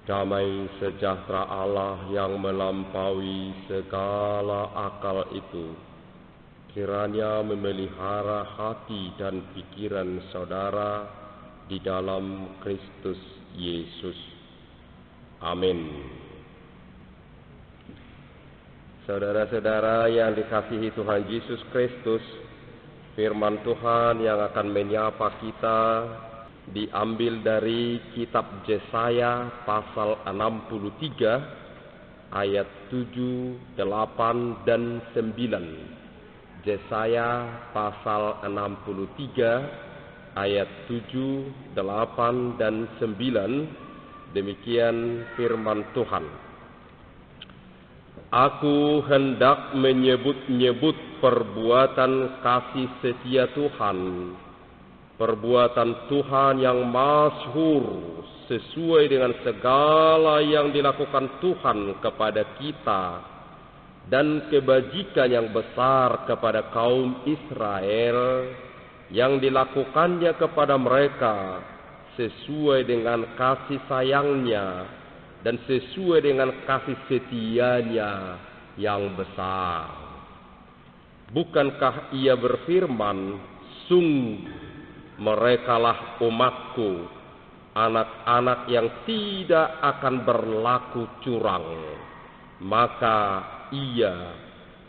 Damai sejahtera Allah yang melampaui segala akal itu kiranya memelihara hati dan pikiran saudara di dalam Kristus Yesus. Amin. Saudara-saudara yang dikasihi Tuhan Yesus Kristus, firman Tuhan yang akan menyapa kita diambil dari kitab Yesaya pasal 63 ayat 7, 8, dan 9. Yesaya pasal 63 ayat 7, 8, dan 9. Demikian firman Tuhan. Aku hendak menyebut-nyebut perbuatan kasih setia Tuhan, perbuatan Tuhan yang masyhur sesuai dengan segala yang dilakukan Tuhan kepada kita dan kebajikan yang besar kepada kaum Israel yang dilakukannya kepada mereka sesuai dengan kasih sayangnya dan sesuai dengan kasih setianya yang besar. Bukankah ia berfirman, sungguh merekalah umatku, anak-anak yang tidak akan berlaku curang. Maka ia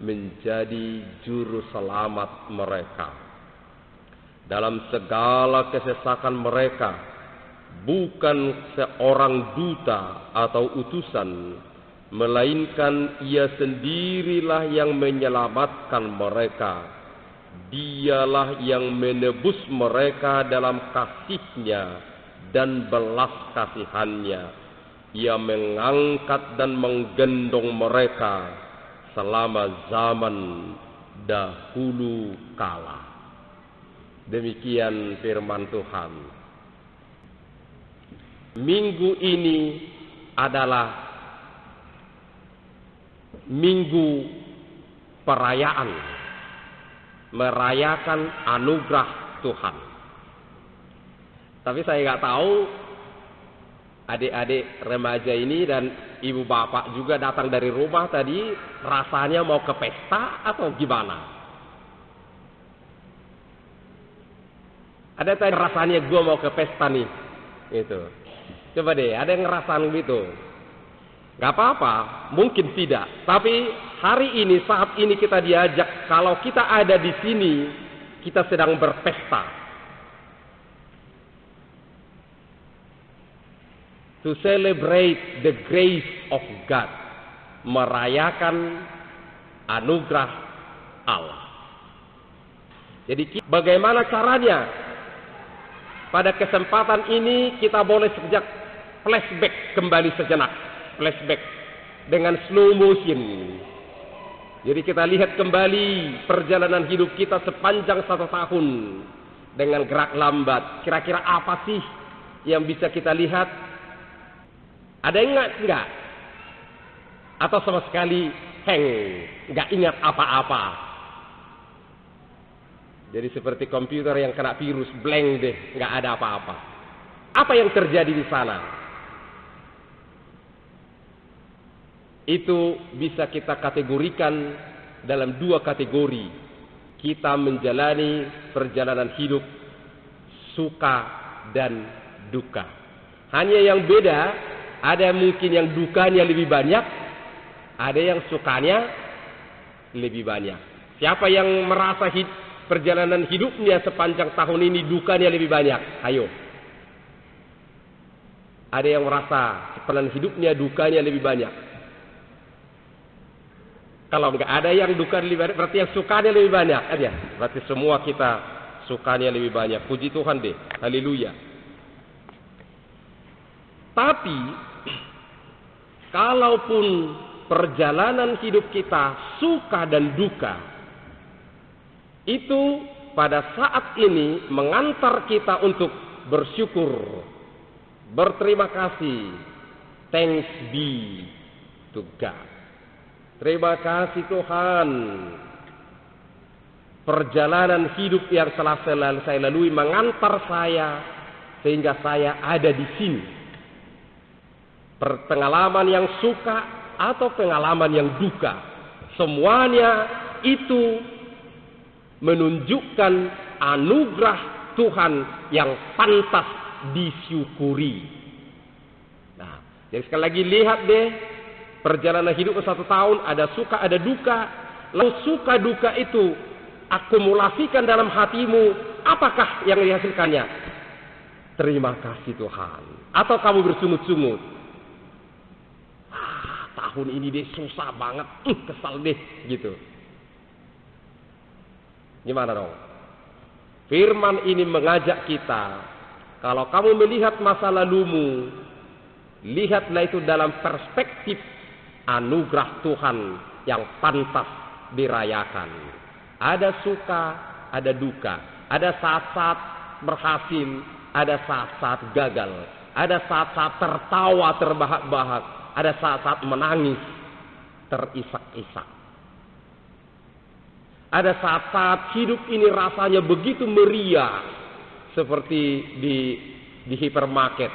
menjadi juru selamat mereka. Dalam segala kesesakan mereka, bukan seorang duta atau utusan, melainkan ia sendirilah yang menyelamatkan mereka. Dialah yang menebus mereka dalam kasih-Nya dan belas kasihan-Nya. Ia mengangkat dan menggendong mereka selama zaman dahulu kala. Demikian firman Tuhan. Minggu ini adalah minggu perayaan, merayakan anugerah Tuhan. Tapi saya nggak tahu adik-adik remaja ini dan ibu bapak juga datang dari rumah tadi, rasanya mau ke pesta atau gimana? Ada tadi rasanya gue mau ke pesta nih, gitu. Coba deh, ada yang ngerasain gitu? Gak apa-apa, mungkin tidak. Tapi hari ini, saat ini kita diajak, kalau kita ada di sini, kita sedang berpesta. To celebrate the grace of God. Merayakan anugerah Allah. Jadi bagaimana caranya? Pada kesempatan ini kita boleh sejak flashback kembali sejenak. Flashback dengan slow motion. Jadi kita lihat kembali perjalanan hidup kita sepanjang 1 tahun dengan gerak lambat. Kira-kira apa sih yang bisa kita lihat? Ada yang ingat enggak? Atau sama sekali enggak ingat apa-apa? Jadi seperti komputer yang kena virus, blank deh, enggak ada apa-apa. Apa yang terjadi di sana? Itu bisa kita kategorikan dalam 2 kategori. Kita menjalani perjalanan hidup suka dan duka. Hanya yang beda, ada mungkin yang dukanya lebih banyak, ada yang sukanya lebih banyak. Siapa yang merasa perjalanan hidupnya sepanjang tahun ini dukanya lebih banyak? Ayo. Ada yang merasa perjalanan hidupnya dukanya lebih banyak? Kalau enggak ada yang duka lebih banyak, berarti yang sukanya lebih banyak aja. Berarti semua kita sukanya lebih banyak. Puji Tuhan deh. Haleluya. Tapi kalaupun perjalanan hidup kita suka dan duka, itu pada saat ini mengantar kita untuk bersyukur, berterima kasih. Thanks be to God. Terima kasih Tuhan. Perjalanan hidup yang telah saya lalui mengantar saya sehingga saya ada di sini. pengalaman yang suka atau pengalaman yang duka, semuanya itu menunjukkan anugerah Tuhan yang pantas disyukuri. Nah, jadi sekali lagi lihat deh, perjalanan hidup 1 tahun ada suka ada duka. Lalu suka duka itu akumulasikan dalam hatimu, apakah yang dihasilkannya? Terima kasih Tuhan. Atau kamu bersungut-sungut, tahun ini deh susah banget, kesal deh gitu. Gimana dong? Firman ini mengajak kita, kalau kamu melihat masa lalumu, lihatlah itu dalam perspektif anugerah Tuhan yang pantas dirayakan. Ada suka, ada duka. Ada saat-saat berhasil, ada saat-saat gagal. Ada saat-saat tertawa terbahak-bahak. Ada saat-saat menangis terisak-isak. Ada saat-saat hidup ini rasanya begitu meriah, seperti di hipermarket.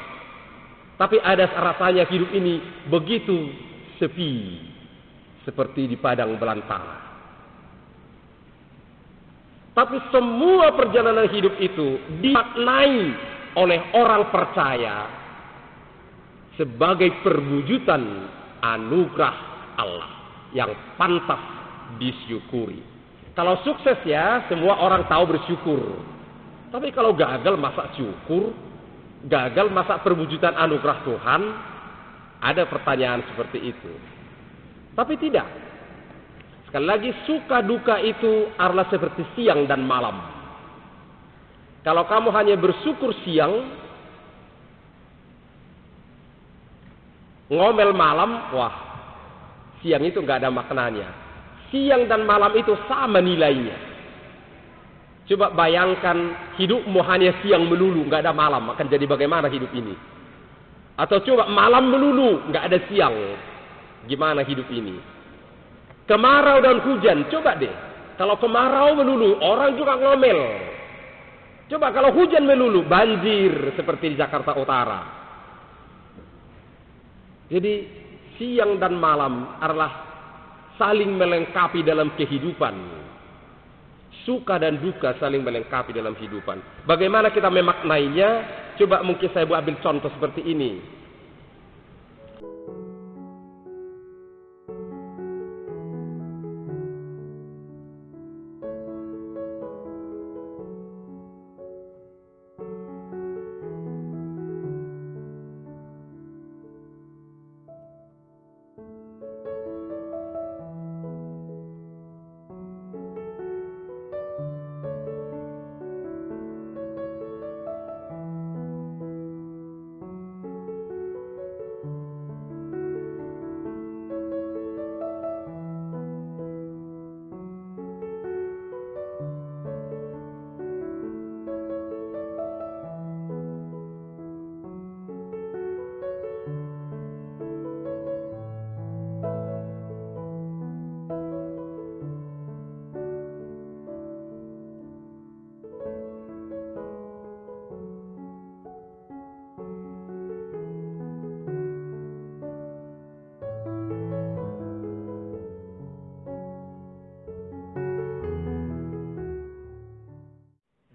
Tapi ada rasanya hidup ini begitu sepi, seperti di padang belantara. Tapi semua perjalanan hidup itu dimaknai oleh orang percaya sebagai perwujudan anugerah Allah yang pantas disyukuri. Kalau sukses ya, semua orang tahu bersyukur. Tapi kalau gagal masa syukur? Gagal masa perwujudan anugerah Tuhan? Ada pertanyaan seperti itu. Tapi tidak. Sekali lagi, suka duka itu adalah seperti siang dan malam. Kalau kamu hanya bersyukur siang, ngomel malam, wah, siang itu nggak ada maknanya. Siang dan malam itu sama nilainya. Coba bayangkan hidupmu hanya siang melulu, nggak ada malam, akan jadi bagaimana hidup ini? Atau coba malam melulu, nggak ada siang, gimana hidup ini? Kemarau dan hujan, coba deh. Kalau kemarau melulu, orang juga ngomel. Coba kalau hujan melulu, banjir seperti di Jakarta Utara. Jadi siang dan malam adalah saling melengkapi dalam kehidupan. Suka dan duka saling melengkapi dalam kehidupan. Bagaimana kita memaknainya? Coba mungkin saya ambil contoh seperti ini.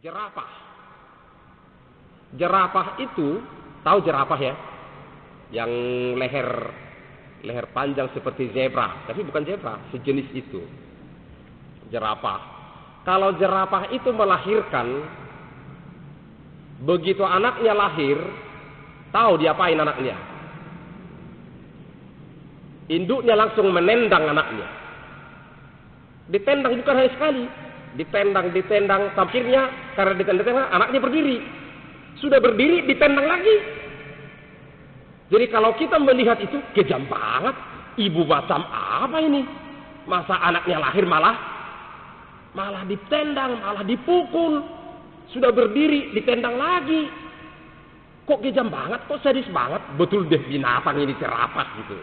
Jerapah. Jerapah itu, tahu jerapah ya? Yang leher panjang seperti zebra, tapi bukan zebra, sejenis itu. Jerapah. Kalau jerapah itu melahirkan, begitu anaknya lahir, tahu diapain anaknya? Induknya langsung menendang anaknya. Ditendang bukan hanya sekali. Ditendang, akhirnya karena ditendang, anaknya berdiri. Sudah berdiri, ditendang lagi. Jadi kalau kita melihat itu, kejam banget. Ibu macam apa ini? Masa anaknya lahir malah ditendang, malah dipukul. Sudah berdiri, ditendang lagi. Kok kejam banget, kok sadis banget. Betul deh, binatang ini jerapah gitu.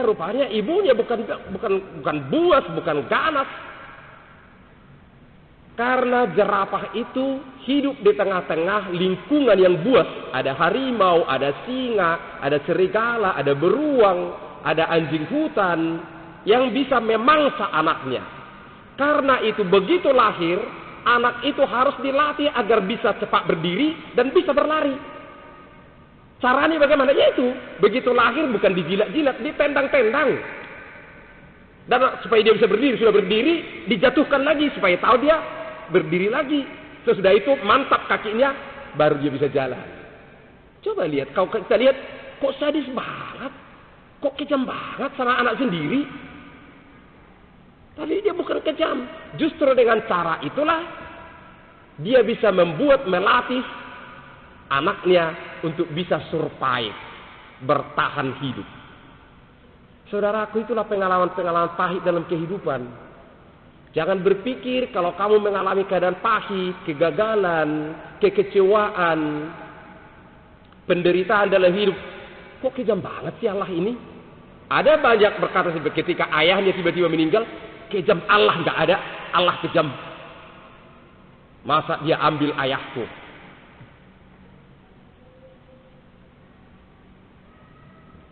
Rupanya ibunya bukan buas, bukan ganas. Karena jerapah itu hidup di tengah-tengah lingkungan yang buas. Ada harimau, ada singa, ada serigala, ada beruang, ada anjing hutan yang bisa memangsa anaknya. Karena itu begitu lahir, anak itu harus dilatih agar bisa cepat berdiri dan bisa berlari. Caranya bagaimana? Yaitu begitu lahir bukan dijilat-jilat, ditendang-tendang. Dan supaya dia bisa berdiri, sudah berdiri, dijatuhkan lagi supaya tahu dia berdiri lagi. Sesudah itu mantap kakinya, baru dia bisa jalan. Coba lihat, kalau kita lihat, kok sadis banget, kok kejam banget sama anak sendiri. Tapi dia bukan kejam, justru dengan cara itulah dia bisa melatih anaknya untuk bisa survive, bertahan hidup. Saudaraku, itulah pengalaman-pengalaman pahit dalam kehidupan. Jangan berpikir kalau kamu mengalami keadaan pahit, kegagalan, kekecewaan, penderitaan dalam hidup. Kok kejam banget sih Allah ini? Ada banyak berkata ketika ayahnya tiba-tiba meninggal, kejam. Allah nggak ada, Allah kejam. Masa dia ambil ayahku?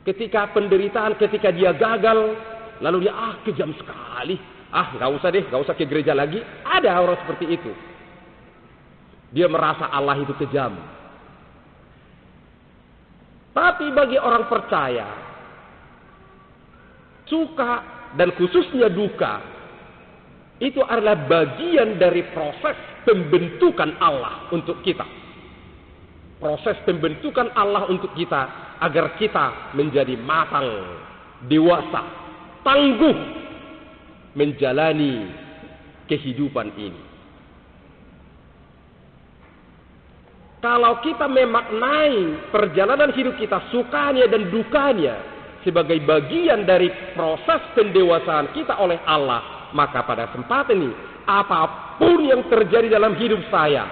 Ketika penderitaan, ketika dia gagal, lalu dia kejam sekali. Nggak usah deh, nggak usah ke gereja lagi. Ada orang seperti itu. Dia merasa Allah itu kejam. Tapi bagi orang percaya, suka dan khususnya duka, itu adalah bagian dari proses pembentukan Allah untuk kita. Proses pembentukan Allah untuk kita agar kita menjadi matang, dewasa, tangguh menjalani kehidupan ini. Kalau kita memaknai perjalanan hidup kita, sukanya dan dukanya sebagai bagian dari proses pendewasaan kita oleh Allah, maka pada kesempatan ini, apapun yang terjadi dalam hidup saya,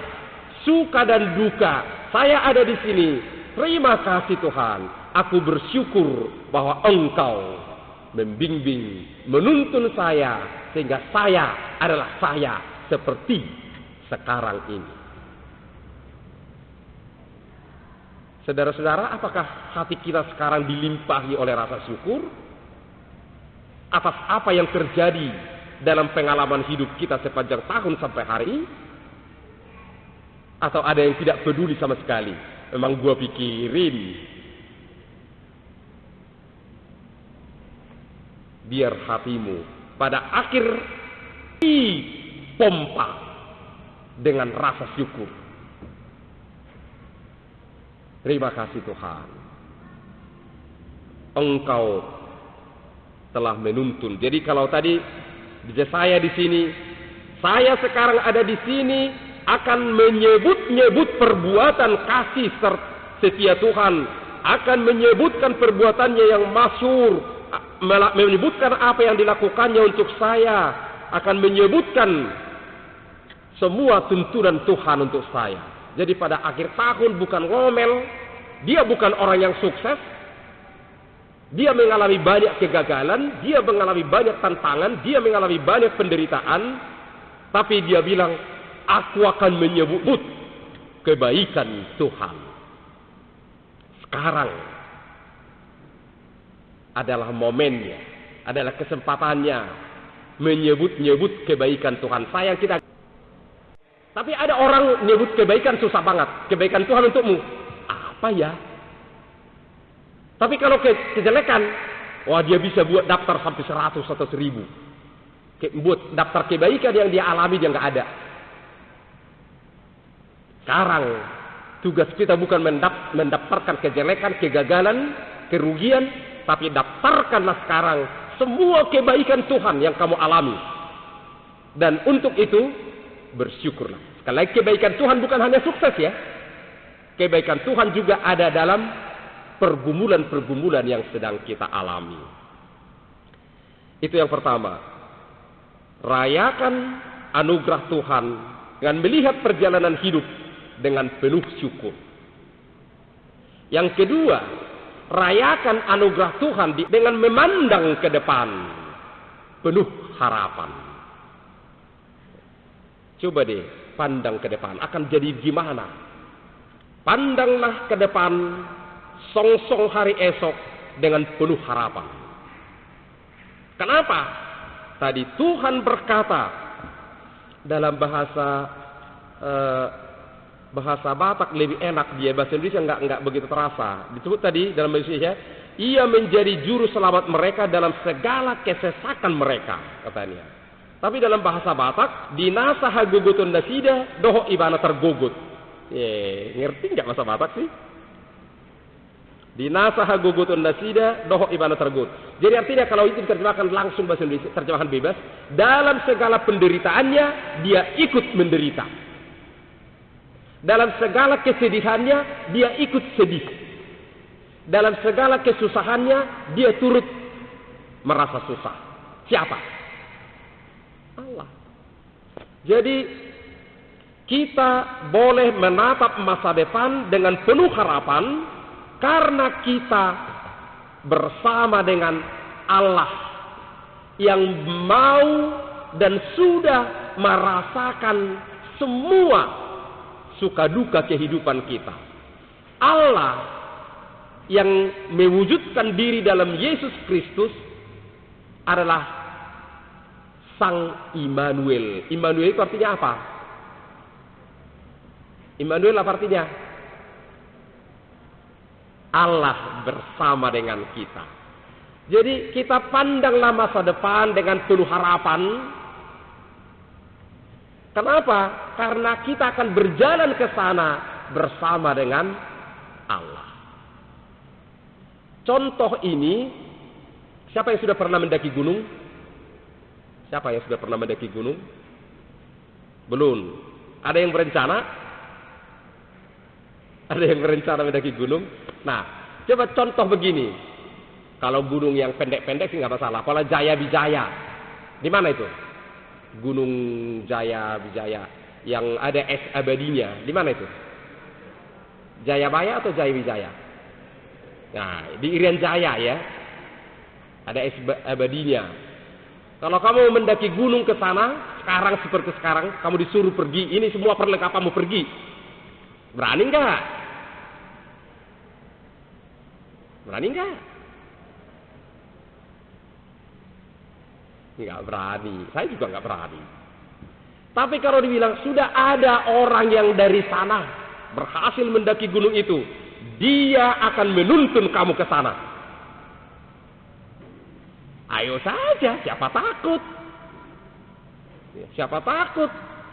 suka dan duka, saya ada di sini. Terima kasih Tuhan, aku bersyukur bahwa Engkau membimbing, menuntun saya, sehingga saya adalah saya seperti sekarang ini. Saudara-saudara, apakah hati kita sekarang dilimpahi oleh rasa syukur atas apa yang terjadi dalam pengalaman hidup kita sepanjang tahun sampai hari ini? Atau ada yang tidak peduli sama sekali? Memang gua pikirin. Biar hatimu pada akhir dipompa dengan rasa syukur. Terima kasih Tuhan, Engkau telah menuntun. Jadi kalau tadi saya di sini, saya sekarang ada di sini akan menyebut-nyebut perbuatan kasih setia Tuhan, akan menyebutkan perbuatannya yang masyhur, menyebutkan apa yang dilakukannya untuk saya, akan menyebutkan semua tuntunan Tuhan untuk saya. Jadi pada akhir tahun bukan ngomel, dia bukan orang yang sukses, dia mengalami banyak kegagalan, dia mengalami banyak tantangan, dia mengalami banyak penderitaan, tapi dia bilang, aku akan menyebut kebaikan Tuhan. Sekarang adalah momennya, adalah kesempatannya menyebut-nyebut kebaikan Tuhan. Sayang kita. Tapi ada orang nyebut kebaikan susah banget. Kebaikan Tuhan untukmu. Apa ya? Tapi kalau kejelekan, wah dia bisa buat daftar sampai 100 atau 1000. Buat daftar kebaikan yang dia alami dia nggak ada. Sekarang tugas kita bukan mendaftarkan kejelekan, kegagalan, kerugian, tapi daftarkanlah sekarang semua kebaikan Tuhan yang kamu alami. Dan untuk itu bersyukurlah. Sekali lagi, kebaikan Tuhan bukan hanya sukses ya. Kebaikan Tuhan juga ada dalam pergumulan-pergumulan yang sedang kita alami. Itu yang pertama. Rayakan anugerah Tuhan dengan melihat perjalanan hidup dengan penuh syukur. Yang kedua, rayakan anugerah Tuhan dengan memandang ke depan penuh harapan. Coba deh pandang ke depan, akan jadi gimana? Pandanglah ke depan, songsong hari esok dengan penuh harapan. Kenapa? Tadi Tuhan berkata dalam bahasa Batak lebih enak, dia bahasa Indonesia nggak begitu terasa. Disebut tadi dalam bahasa Indonesia, ia menjadi juru selamat mereka dalam segala kesesakan mereka, katanya. Tapi dalam bahasa Batak, dinasa hagugutun nasida, doho ibana tergugut. Ngerti nggak bahasa Batak sih? Dinasa hagugutun nasida, doho ibana tergugut. Jadi artinya kalau itu diterjemahkan langsung bahasa Indonesia, terjemahan bebas, dalam segala penderitaannya, dia ikut menderita. Dalam segala kesedihannya, dia ikut sedih. Dalam segala kesusahannya, dia turut merasa susah. Siapa? Allah. Jadi kita boleh menatap masa depan dengan penuh harapan karena kita bersama dengan Allah yang mau dan sudah merasakan semua suka duka kehidupan kita. Allah yang mewujudkan diri dalam Yesus Kristus adalah Sang Immanuel. Immanuel itu artinya apa? Immanuel apa artinya? Allah bersama dengan kita. Jadi kita pandanglah masa depan dengan penuh harapan. Kenapa? Karena kita akan berjalan ke sana bersama dengan Allah. Contoh ini, siapa yang sudah pernah mendaki gunung? Siapa yang sudah pernah mendaki gunung? Belum. Ada yang berencana? Ada yang berencana mendaki gunung? Nah, coba contoh begini. Kalau gunung yang pendek-pendek sih nggak masalah. Kalau Jaya Wijaya, di mana itu? Gunung Jaya Wijaya yang ada es abadinya, di mana itu? Jayabaya atau Jaya Wijaya? Nah, di Irian Jaya ya. Ada es abadinya. Kalau kamu mendaki gunung ke sana, sekarang seperti sekarang, kamu disuruh pergi, ini semua perlengkapanmu pergi. Berani enggak? Berani enggak? Enggak berani. Saya juga enggak berani. Tapi kalau dibilang sudah ada orang yang dari sana berhasil mendaki gunung itu, dia akan menuntun kamu ke sana. Ayo saja, siapa takut? Siapa takut?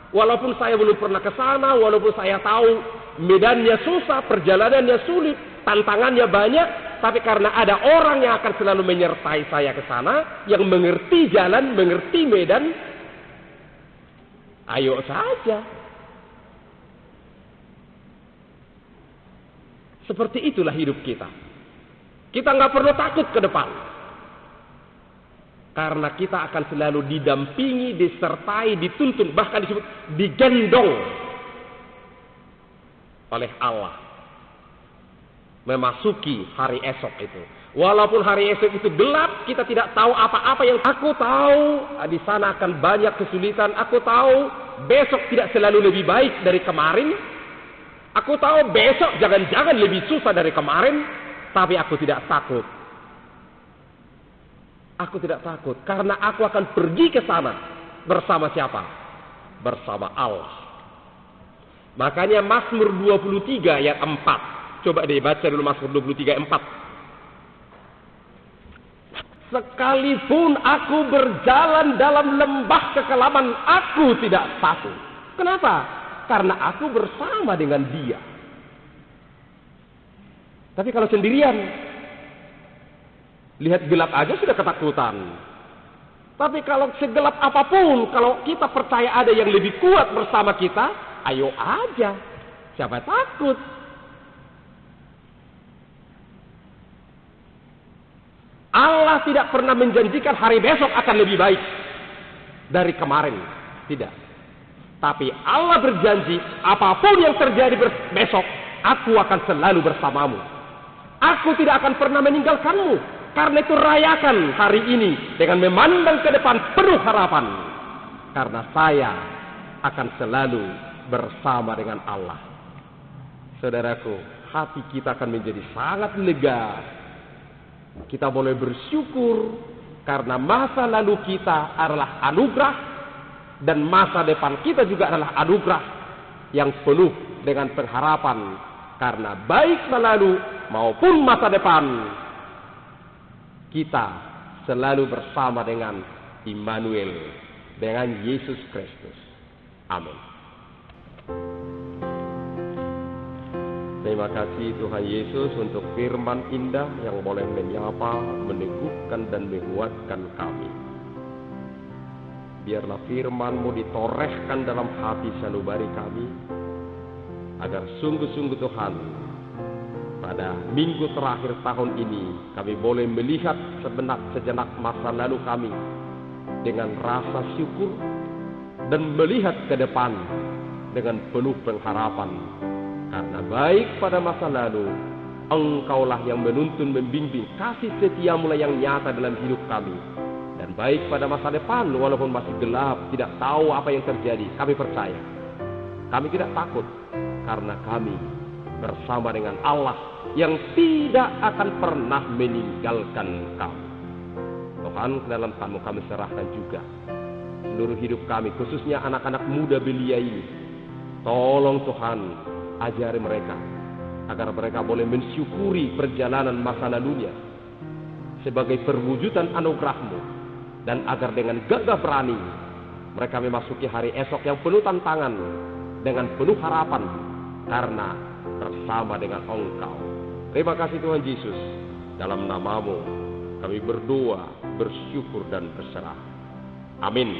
Walaupun saya belum pernah ke sana, walaupun saya tahu medannya susah, perjalanannya sulit, tantangannya banyak, tapi karena ada orang yang akan selalu menyertai saya ke sana, yang mengerti jalan, mengerti medan, ayo saja. Seperti itulah hidup kita. Kita nggak perlu takut ke depan. Karena kita akan selalu didampingi, disertai, dituntun, bahkan disebut digendong oleh Allah. Memasuki hari esok itu. Walaupun hari esok itu gelap, kita tidak tahu apa-apa yang aku tahu. Di sana akan banyak kesulitan. Aku tahu besok tidak selalu lebih baik dari kemarin. Aku tahu besok jangan-jangan lebih susah dari kemarin. Tapi aku tidak takut. Aku tidak takut karena aku akan pergi ke sana bersama siapa? Bersama Allah. Makanya Mazmur 23 ayat 4. Coba deh baca dulu Mazmur 23 ayat 4. Sekalipun aku berjalan dalam lembah kekelaman, aku tidak takut. Kenapa? Karena aku bersama dengan Dia. Tapi kalau sendirian, lihat gelap aja sudah ketakutan. Tapi kalau segelap apapun, kalau kita percaya ada yang lebih kuat bersama kita, ayo aja. Siapa takut? Allah tidak pernah menjanjikan hari besok akan lebih baik dari kemarin. Tidak. Tapi Allah berjanji, apapun yang terjadi besok, aku akan selalu bersamamu. Aku tidak akan pernah meninggalkanmu. Karena itu rayakan hari ini dengan memandang ke depan penuh harapan. Karena saya akan selalu bersama dengan Allah. Saudaraku, hati kita akan menjadi sangat lega. Kita boleh bersyukur karena masa lalu kita adalah anugerah dan masa depan kita juga adalah anugerah yang penuh dengan pengharapan. Karena baik masa lalu maupun masa depan kita selalu bersama dengan Immanuel, dengan Yesus Kristus. Amin. Terima kasih Tuhan Yesus untuk firman indah yang boleh menyapa, meneguhkan dan menguatkan kami. Biarlah firman-Mu ditorehkan dalam hati sanubari kami, agar sungguh-sungguh Tuhan, pada minggu terakhir tahun ini kami boleh melihat sejenak masa lalu kami dengan rasa syukur dan melihat ke depan dengan penuh pengharapan. Karena baik pada masa lalu Engkaulah yang menuntun, membimbing, kasih setia-Mu yang nyata dalam hidup kami. Dan baik pada masa depan, walaupun masih gelap, tidak tahu apa yang terjadi, kami percaya, kami tidak takut, karena kami bersama dengan Allah yang tidak akan pernah meninggalkan kami. Tuhan, ke dalam tangan-Mu kami serahkan juga seluruh hidup kami, khususnya anak-anak muda belia ini. Tolong Tuhan, ajari mereka agar mereka boleh mensyukuri perjalanan masa lalunya sebagai perwujudan anugerah-Mu, dan agar dengan gagah berani mereka memasuki hari esok yang penuh tantangan dengan penuh harapan karena bersama dengan Engkau. Terima kasih Tuhan Yesus, dalam nama-Mu kami berdoa, bersyukur dan berserah. Amin.